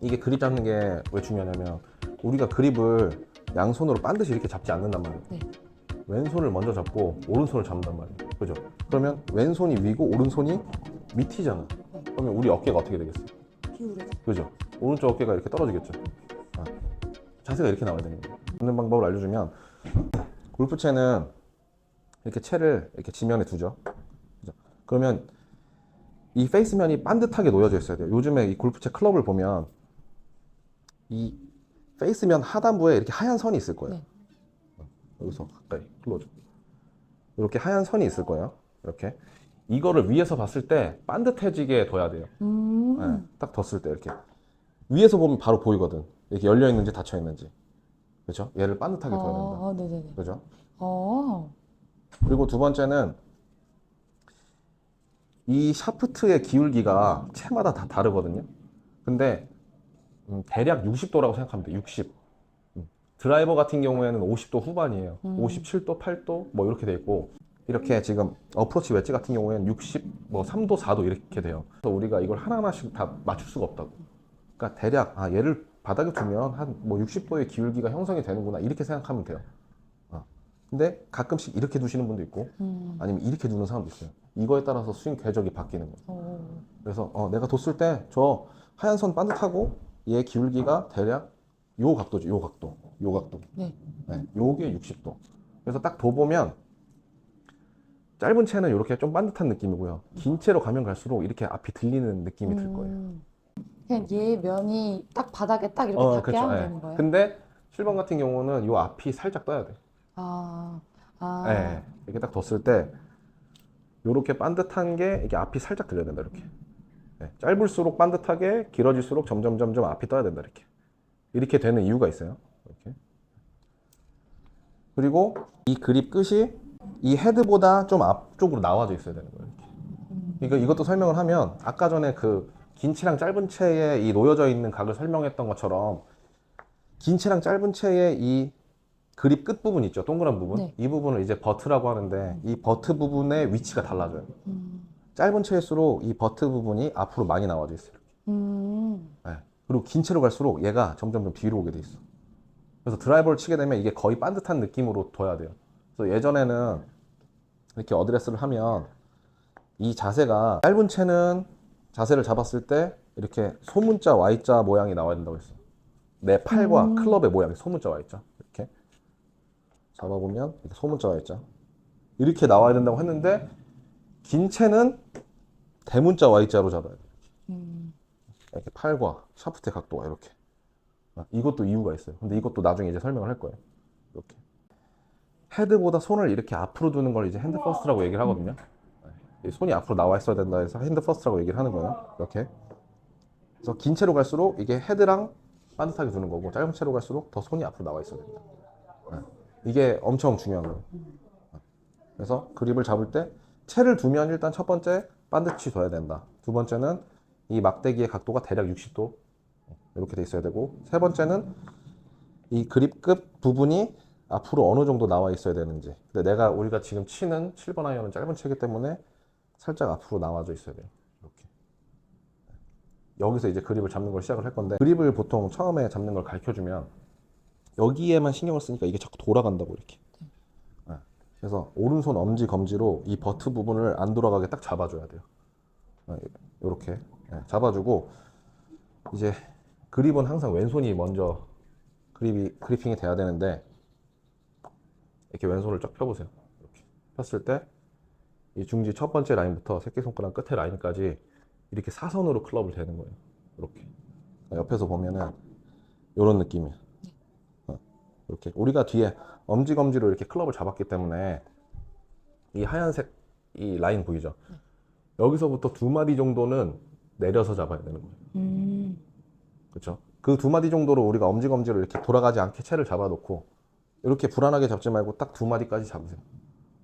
이게 그립 잡는 게 왜 중요하냐면 우리가 그립을 양손으로 반드시 이렇게 잡지 않는단 말이에요. 네. 왼손을 먼저 잡고 오른손을 잡는단 말이에요. 그죠? 그러면 왼손이 위고 오른손이 밑이잖아. 그러면 우리 어깨가 어떻게 되겠어? 기울어져. 그죠? 오른쪽 어깨가 이렇게 떨어지겠죠. 아, 자세가 이렇게 나와야 되는 거예요. 잡는 방법을 알려주면 골프채는 이렇게 채를 이렇게 지면에 두죠. 그죠? 그러면 이 페이스면이 반듯하게 놓여져 있어야 돼요. 요즘에 이 골프채 클럽을 보면 이 페이스면 하단부에 이렇게 하얀 선이 있을 거예요. 네. 여기서 가까이 클로즈. 이렇게 하얀 선이 있을 거예요. 이렇게. 이거를 위에서 봤을 때 반듯해지게 둬야 돼요. 네, 딱 뒀을 때 이렇게. 위에서 보면 바로 보이거든. 이렇게 열려 있는지 닫혀 있는지. 그렇죠? 얘를 반듯하게 둬야 된다. 네네네. 그죠? 어, 그리고 두 번째는 이 샤프트의 기울기가 채마다 다 다르거든요. 근데 대략 60도라고 생각하면 돼. 60. 드라이버 같은 경우에는 50도 후반이에요. 57도, 8도 뭐 이렇게 돼 있고 이렇게 지금 어프로치 웨지 같은 경우에는 60, 뭐 3도, 4도 이렇게 돼요. 그래서 우리가 이걸 하나하나씩 다 맞출 수가 없다고. 그러니까 대략 얘를 바닥에 두면 한 뭐 60도의 기울기가 형성이 되는구나 이렇게 생각하면 돼요. 근데 가끔씩 이렇게 두시는 분도 있고 아니면 이렇게 두는 사람도 있어요. 이거에 따라서 스윙 궤적이 바뀌는 거예요. 그래서 내가 뒀을 때 저 하얀 선 반듯하고 얘 기울기가 대략 요 각도죠. 요 각도. 요 각도. 네. 네, 요게 60도. 그래서 딱 둬보면 짧은 채는 이렇게 좀 반듯한 느낌이고요. 긴 채로 가면 갈수록 이렇게 앞이 들리는 느낌이 들 거예요. 그냥 얘 면이 딱 바닥에 딱 이렇게 닿게 그렇죠. 하면 예. 되는 거예요? 근데 7번 같은 경우는 요 앞이 살짝 떠야 돼. 아, 예. 이렇게 딱 뒀을 때 요렇게 반듯한 게 이게 앞이 살짝 들려야 된다. 이렇게. 예. 짧을수록 반듯하게 길어질수록 점점 앞이 떠야 된다. 이렇게. 이렇게 되는 이유가 있어요. 이렇게. 그리고 이 그립 끝이 이 헤드보다 좀 앞쪽으로 나와져 있어야 되는 거예요. 이렇게. 그러니까 이것도 설명을 하면 아까 전에 그 긴 채랑 짧은 채에 이 놓여져 있는 각을 설명했던 것처럼 긴 채랑 짧은 채의 이 그립 끝 부분 있죠. 동그란 부분. 네. 이 부분을 이제 버트라고 하는데 이 버트 부분의 위치가 달라져요. 짧은 채일수록 이 버트 부분이 앞으로 많이 나와져 있어요. 네. 그리고 긴 채로 갈수록 얘가 점점 뒤로 오게 돼 있어. 그래서 드라이버를 치게 되면 이게 거의 반듯한 느낌으로 둬야 돼요. 그래서 예전에는 이렇게 어드레스를 하면 이 자세가 짧은 채는 자세를 잡았을 때 이렇게 소문자 Y자 모양이 나와야 된다고 했어. 내 팔과 클럽의 모양이 소문자 Y자. 이렇게 잡아보면 이렇게 소문자 Y자. 이렇게 나와야 된다고 했는데 긴 채는 대문자 Y자로 잡아야 돼. 이렇게 팔과 샤프트의 각도가 이렇게. 이것도 이유가 있어요. 근데 이것도 나중에 이제 설명을 할 거예요. 이렇게. 헤드보다 손을 이렇게 앞으로 두는 걸 이제 핸드 퍼스트라고 얘기를 하거든요. 손이 앞으로 나와 있어야 된다 해서 핸드 퍼스트라고 얘기를 하는 거예요. 이렇게. 그래서 긴 채로 갈수록 이게 헤드랑 반듯하게 두는 거고 짧은 채로 갈수록 더 손이 앞으로 나와 있어야 된다. 이게 엄청 중요한 거예요. 그래서 그립을 잡을 때 채를 두면 일단 첫 번째 반듯이 둬야 된다. 두 번째는 이 막대기의 각도가 대략 60도 이렇게 돼 있어야 되고 세 번째는 이 그립 끝 부분이 앞으로 어느 정도 나와 있어야 되는지. 근데 우리가 지금 치는 7번 아이언은 짧은 채이기 때문에 살짝 앞으로 나와져 있어야 돼요. 이렇게. 여기서 이제 그립을 잡는 걸 시작을 할 건데 그립을 보통 처음에 잡는 걸 가르쳐 주면 여기에만 신경을 쓰니까 이게 자꾸 돌아간다고 이렇게. 네. 그래서 오른손 엄지 검지로 이 버트 부분을 안 돌아가게 딱 잡아줘야 돼요. 이렇게 잡아주고 이제 그립은 항상 왼손이 먼저 그리핑이 돼야 되는데 이렇게 왼손을 쫙 펴보세요. 이렇게 폈을 때 이 중지 첫 번째 라인부터 새끼손가락 끝에 라인까지 이렇게 사선으로 클럽을 대는 거예요. 이렇게 옆에서 보면은 이런 느낌이에요. 이렇게 우리가 뒤에 엄지검지로 이렇게 클럽을 잡았기 때문에 이 하얀색 이 라인 보이죠? 여기서부터 두 마디 정도는 내려서 잡아야 되는 거예요. 그렇죠? 그 두 마디 정도로 우리가 엄지검지로 이렇게 돌아가지 않게 채를 잡아놓고 이렇게 불안하게 잡지 말고 딱 두 마디까지 잡으세요.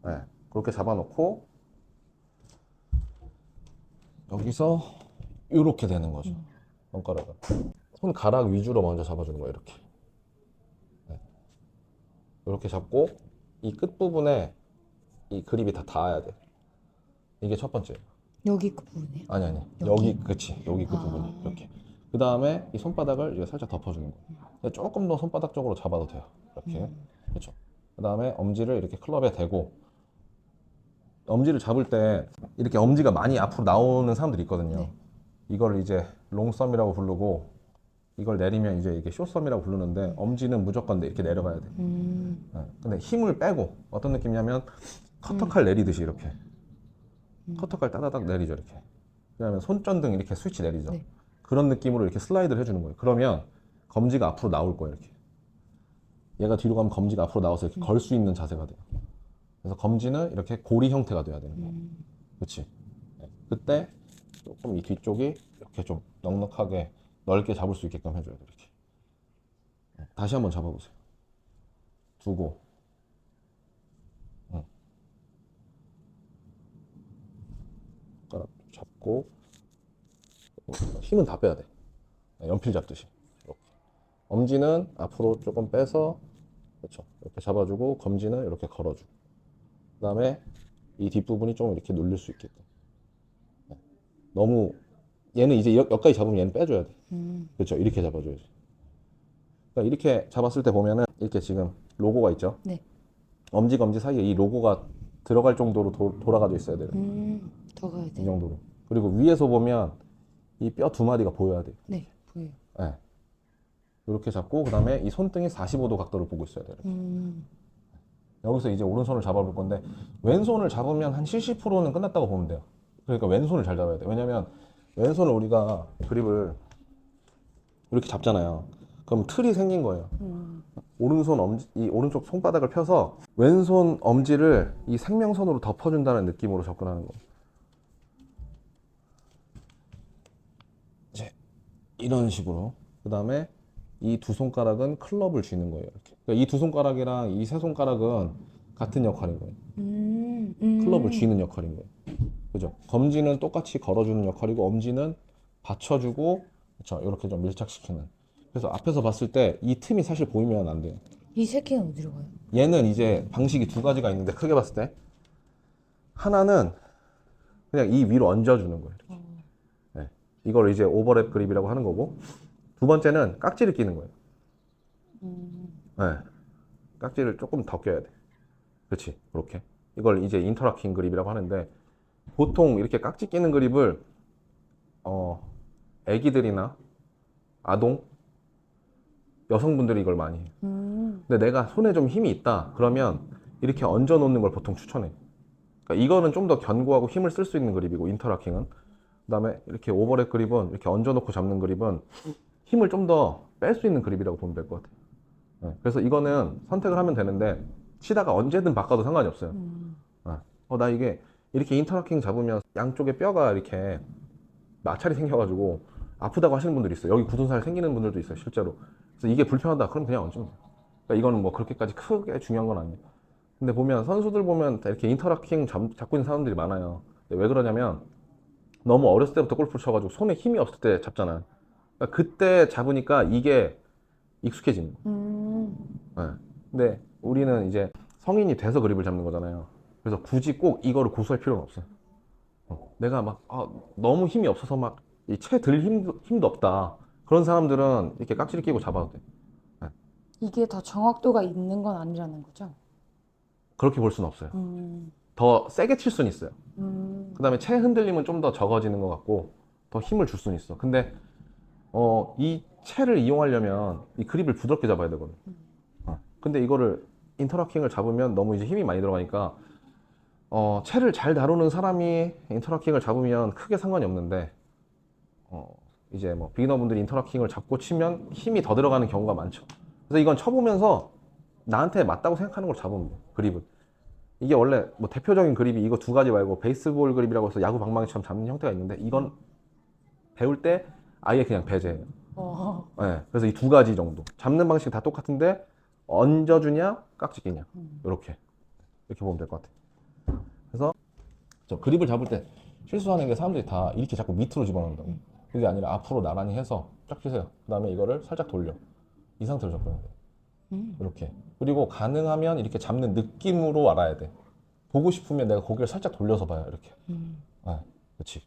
네, 그렇게 잡아놓고 여기서 이렇게 되는 거죠. 손가락을 손가락 위주로 먼저 잡아주는 거예요. 이렇게 이렇게 잡고 이 끝부분에 이 그립이 다 닿아야 돼. 이게 첫 번째. 여기 그 부분이에요? 아니 여기 그치 여기 그 부분이 이렇게 그 다음에 이 손바닥을 이제 살짝 덮어주는 거예요. 조금 더 손바닥 쪽으로 잡아도 돼요. 이렇게. 그렇죠. 그 다음에 엄지를 이렇게 클럽에 대고, 엄지를 잡을 때 이렇게 엄지가 많이 앞으로 나오는 사람들이 있거든요. 네. 이걸 이제 롱썸이라고 부르고, 이걸 내리면 이제 이게 숏썸이라고 부르는데, 엄지는 무조건 이렇게 내려가야 돼. 네. 근데 힘을 빼고, 어떤 느낌이냐면 커터칼 내리듯이 이렇게. 커터칼 따다닥 내리죠, 이렇게. 그다음에 손전등 이렇게 스위치 내리죠. 네. 그런 느낌으로 이렇게 슬라이드를 해주는 거예요. 그러면 검지가 앞으로 나올 거예요, 이렇게. 얘가 뒤로 가면 검지가 앞으로 나와서 이렇게 걸 수 있는 자세가 돼요. 그래서 검지는 이렇게 고리 형태가 돼야 되는 거예요. 그렇지? 네. 그때 조금 이 뒤쪽이 이렇게 좀 넉넉하게 넓게 잡을 수 있게끔 해줘야 돼요, 이렇게. 네. 다시 한번 잡아보세요. 두고. 손가락 잡고 힘은 다 빼야 돼. 연필 잡듯이. 이렇게. 엄지는 앞으로 조금 빼서, 그렇죠. 이렇게 잡아주고, 검지는 이렇게 걸어주고. 그 다음에 이 뒷부분이 좀 이렇게 눌릴 수 있게끔. 네. 너무, 얘는 이제 여기까지 잡으면 얘는 빼줘야 돼. 그렇죠. 이렇게 잡아줘야지. 그러니까 이렇게 잡았을 때 보면은, 이렇게 지금 로고가 있죠. 네. 엄지, 검지 사이에 이 로고가 들어갈 정도로 돌아가져 있어야 돼요. 더 가야 이 돼. 정도로. 그리고 위에서 보면 이 뼈 두 마디가 보여야 돼요. 네, 보여요. 네. 이렇게 잡고, 그 다음에 이 손등이 45도 각도를 보고 있어야 돼요. 여기서 이제 오른손을 잡아볼 건데, 왼손을 잡으면 한 70%는 끝났다고 보면 돼요. 그러니까 왼손을 잘 잡아야 돼요. 왜냐면 왼손을 우리가 그립을 이렇게 잡잖아요. 그럼 틀이 생긴 거예요. 오른손 엄지, 이 오른쪽 손바닥을 펴서 왼손 엄지를 이 생명선으로 덮어준다는 느낌으로 접근하는 거예요. 이제 이런 식으로. 그 다음에 이 두 손가락은 클럽을 쥐는 거예요. 이렇게. 그러니까 이 두 손가락이랑 이 세 손가락은 같은 역할인 거예요. 클럽을 쥐는 역할인 거예요. 그죠? 검지는 똑같이 걸어주는 역할이고, 엄지는 받쳐주고, 그렇죠? 이렇게 좀 밀착시키는. 그래서 앞에서 봤을 때 이 틈이 사실 보이면 안 돼요. 이 새끼는 어디로 가요? 얘는 이제 방식이 두 가지가 있는데, 크게 봤을 때 하나는 그냥 이 위로 얹어주는 거예요. 이렇게. 네. 이걸 이제 오버랩 그립이라고 하는 거고, 두 번째는 깍지를 끼는 거예요. 네. 깍지를 조금 더 껴야 돼. 그렇지, 그렇게. 이걸 이제 인터락킹 그립이라고 하는데, 보통 이렇게 깍지 끼는 그립을 애기들이나 아동, 여성분들이 이걸 많이 해요. 근데 내가 손에 좀 힘이 있다 그러면 이렇게 얹어 놓는 걸 보통 추천해. 그러니까 이거는 좀 더 견고하고 힘을 쓸 수 있는 그립이고, 인터락킹은. 그다음에 이렇게 오버랩 그립은, 이렇게 얹어 놓고 잡는 그립은 힘을 좀 더 뺄 수 있는 그립이라고 보면 될 것 같아요. 네. 그래서 이거는 선택을 하면 되는데, 치다가 언제든 바꿔도 상관이 없어요. 나 이게 이렇게 인터락킹 잡으면 양쪽에 뼈가 이렇게 마찰이 생겨가지고 아프다고 하시는 분들이 있어요. 여기 굳은 살 생기는 분들도 있어요, 실제로. 그래서 이게 불편하다, 그럼 그냥 얹으면 돼요. 그러니까 이거는 뭐 그렇게까지 크게 중요한 건 아니에요. 근데 보면 선수들 보면 다 이렇게 인터락킹 잡고 있는 사람들이 많아요. 근데 왜 그러냐면, 너무 어렸을 때부터 골프를 쳐가지고 손에 힘이 없을 때 잡잖아요. 그러니까 그때 잡으니까 이게 익숙해지는 거예요. 네. 근데 우리는 이제 성인이 돼서 그립을 잡는 거잖아요. 그래서 굳이 꼭 이거를 고수할 필요는 없어요. 내가 막 너무 힘이 없어서 막 이 채 들 힘도 없다, 그런 사람들은 이렇게 깍지를 끼고 잡아도 돼. 네. 이게 더 정확도가 있는 건 아니라는 거죠? 그렇게 볼 수는 없어요. 더 세게 칠 수는 있어요. 그 다음에 채 흔들림은 좀 더 적어지는 것 같고, 더 힘을 줄 수는 있어. 근데 이 채를 이용하려면 이 그립을 부드럽게 잡아야 되거든. 근데 이거를 인터락킹을 잡으면 너무 이제 힘이 많이 들어가니까, 채를 잘 다루는 사람이 인터락킹을 잡으면 크게 상관이 없는데, 이제 뭐 비기너분들이 인터락킹을 잡고 치면 힘이 더 들어가는 경우가 많죠. 그래서 이건 쳐보면서 나한테 맞다고 생각하는 걸 잡으면 돼, 그립은. 이게 원래 뭐 대표적인 그립이 이거 두 가지 말고 베이스볼 그립이라고 해서 야구 방망이처럼 잡는 형태가 있는데, 이건 배울 때 아예 그냥 배제해요. 네, 그래서 이 두 가지 정도 잡는 방식이 다 똑같은데, 얹어주냐 깍지 끼냐, 이렇게 보면 될 것 같아요. 그래서 저 그립을 잡을 때 실수하는 게, 사람들이 다 이렇게 자꾸 밑으로 집어넣는다고. 그게 아니라 앞으로 나란히 해서 쫙 펴세요. 그 다음에 이거를 살짝 돌려. 이 상태로 접근해야 돼요. 이렇게. 그리고 가능하면 이렇게 잡는 느낌으로 알아야 돼. 보고 싶으면 내가 고개를 살짝 돌려서 봐요, 이렇게. 네, 그렇지.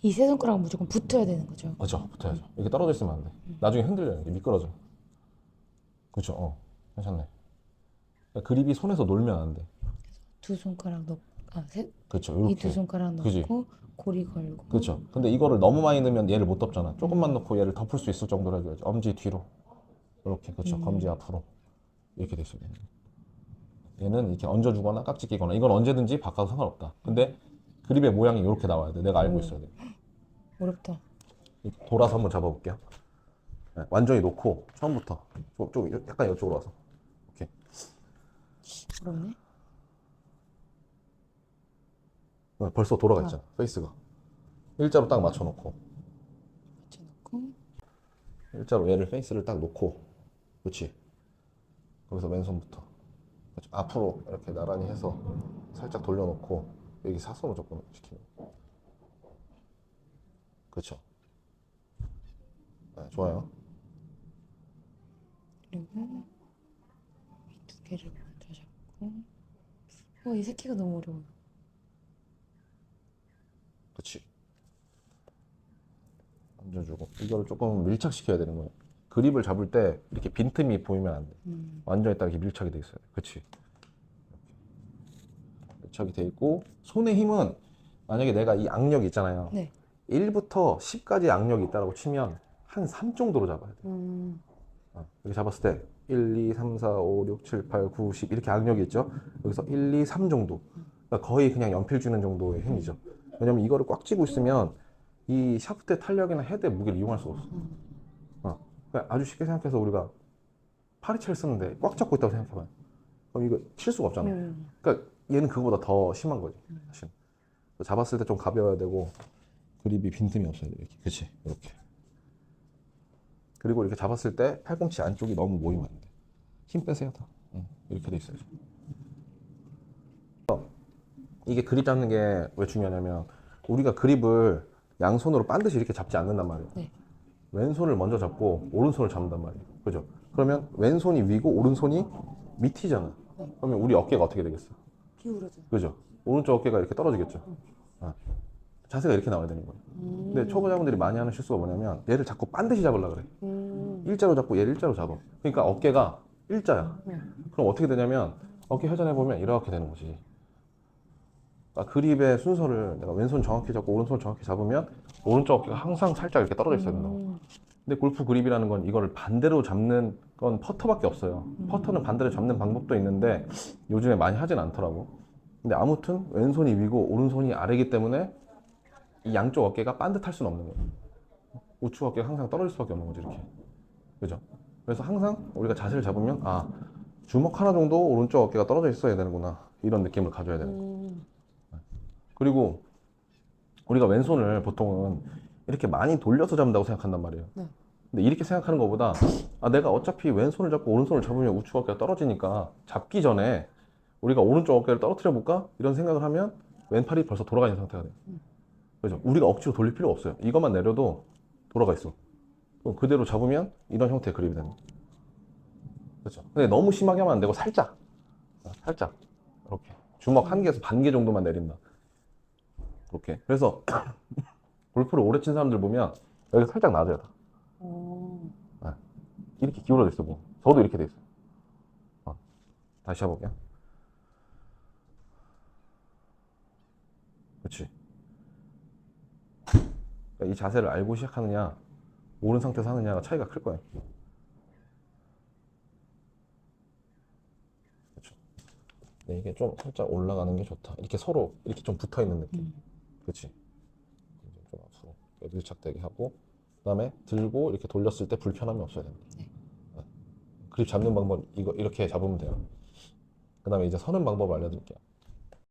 이 세 손가락은 무조건 붙어야 되는 거죠. 그렇죠. 붙어야죠. 이렇게 떨어져 있으면 안 돼. 나중에 흔들려요. 이게 미끄러져. 그렇죠. 괜찮네. 그러니까 그립이 손에서 놀면 안 돼. 두 손가락 넣고, 그렇죠. 이 이렇게. 두 손가락 그지? 넣고 고리 걸고. 그렇죠. 근데 이거를 너무 많이 넣으면 얘를 못 덮잖아. 조금만 넣고 얘를 덮을 수 있을 정도로 해줘야지. 엄지 뒤로. 이렇게. 그렇죠. 검지 앞으로. 이렇게 돼 있어요. 얘는 이렇게 얹어주거나 깍지 끼거나 이건 언제든지 바꿔도 상관없다. 근데 그립의 모양이 이렇게 나와야 돼. 내가 알고 있어야 돼. 어렵다. 이렇게 돌아서 한번 잡아볼게요. 네, 완전히 놓고 처음부터 약간 이쪽으로 와서 오케이. 어렵네. 벌써 돌아가 있잖아. 페이스가 일자로 딱 맞춰놓고 맞춰놓고. 일자로 얘를 페이스를 딱 놓고 그렇지. 거기서 왼손부터 그렇죠. 앞으로 이렇게 나란히 해서 살짝 돌려놓고 여기 사선으로 접근 시키는 거. 그렇죠. 네, 좋아요. 그리고 이 두 개를 먼저 잡고. 이 새끼가 너무 어려워. 그렇지. 얹어주고 이거를 조금 밀착시켜야 되는 거예요. 그립을 잡을 때 이렇게 빈틈이 보이면 안 돼. 완전히 딱 이렇게 밀착이 돼 있어요. 그렇지. 밀착이 돼 있고 손의 힘은 만약에 내가 이 악력이 있잖아요. 네. 1부터 10까지 악력이 있다고 치면 한 3 정도로 잡아야 돼. 이렇게 잡았을 때 1, 2, 3, 4, 5, 6, 7, 8, 9, 10 이렇게 악력이 있죠. 여기서 1, 2, 3 정도. 그러니까 거의 그냥 연필 쥐는 정도의 힘이죠. 왜냐면 이거를 꽉 쥐고 있으면 이 샤프트의 탄력이나 헤드의 무게를 이용할 수가 없어. 그러니까 아주 쉽게 생각해서 우리가 파리채를 쓰는데 꽉 잡고 있다고 생각해봐요. 그럼 이거 칠 수가 없잖아. 그러니까 얘는 그거보다 더 심한 거지, 사실. 잡았을 때 좀 가벼워야 되고 그립이 빈틈이 없어야 돼. 이렇게, 그렇지, 이렇게. 그리고 이렇게 잡았을 때 팔꿈치 안쪽이 너무 모이면 안 돼. 힘 빼세요, 다. 이렇게 돼 있어야지. 이게 그립 잡는 게 왜 중요하냐면 우리가 그립을 양손으로 반드시 이렇게 잡지 않는단 말이에요. 네. 왼손을 먼저 잡고 오른손을 잡는단 말이에요. 그죠? 그러면 왼손이 위고 오른손이 밑이잖아. 그러면 우리 어깨가 어떻게 되겠어? 기울어져. 그죠? 오른쪽 어깨가 이렇게 떨어지겠죠. 자세가 이렇게 나와야 되는 거예요. 근데 초보자분들이 많이 하는 실수가 뭐냐면 얘를 자꾸 반드시 잡으려고 그래. 일자로 잡고 얘를 일자로 잡아. 그러니까 어깨가 일자야. 그럼 어떻게 되냐면 어깨 회전해 보면 이렇게 되는 거지. 그러니까 그립의 순서를 내가 왼손 정확히 잡고 오른손 정확히 잡으면 오른쪽 어깨가 항상 살짝 이렇게 떨어져 있어야 된다고. 근데 골프 그립이라는 건 이거를 반대로 잡는 건 퍼터밖에 없어요. 퍼터는 반대로 잡는 방법도 있는데 요즘에 많이 하진 않더라고. 근데 아무튼 왼손이 위고 오른손이 아래이기 때문에 이 양쪽 어깨가 반듯할 수는 없는 거예요. 우측 어깨가 항상 떨어질 수밖에 없는 거지, 이렇게. 그죠? 그래서 항상 우리가 자세를 잡으면 주먹 하나 정도 오른쪽 어깨가 떨어져 있어야 되는구나, 이런 느낌을 가져야 되는 거예요. 그리고 우리가 왼손을 보통은 이렇게 많이 돌려서 잡는다고 생각한단 말이에요. 네. 근데 이렇게 생각하는 것보다 내가 어차피 왼손을 잡고 오른손을 잡으면 우측 어깨가 떨어지니까 잡기 전에 우리가 오른쪽 어깨를 떨어뜨려 볼까? 이런 생각을 하면 왼팔이 벌써 돌아가 있는 상태가 돼요. 그죠? 우리가 억지로 돌릴 필요가 없어요. 이것만 내려도 돌아가 있어. 그럼 그대로 잡으면 이런 형태의 그립이 되는 거예요. 그렇죠? 근데 너무 심하게 하면 안 되고 살짝 이렇게 주먹 한 개에서 반 개 정도만 내린다. 그렇게. 그래서 골프를 오래 친 사람들 보면 여기 살짝 낮아요. 다. 이렇게 기울어져 있어 보면. 저도 이렇게 돼 있어요. 다시 해볼게요. 그렇지. 그러니까 이 자세를 알고 시작하느냐, 모르는 상태에서 하느냐가 차이가 클 거예요. 그렇죠. 네, 이게 좀 살짝 올라가는 게 좋다. 이렇게 서로 이렇게 좀 붙어 있는 느낌. 그렇지. 좀 앞으로 밀착되게 하고, 그다음에 들고 이렇게 돌렸을 때 불편함이 없어야 됩니다. 그립 잡는 방법 이거 이렇게 잡으면 돼요. 그다음에 이제 서는 방법 알려드릴게요.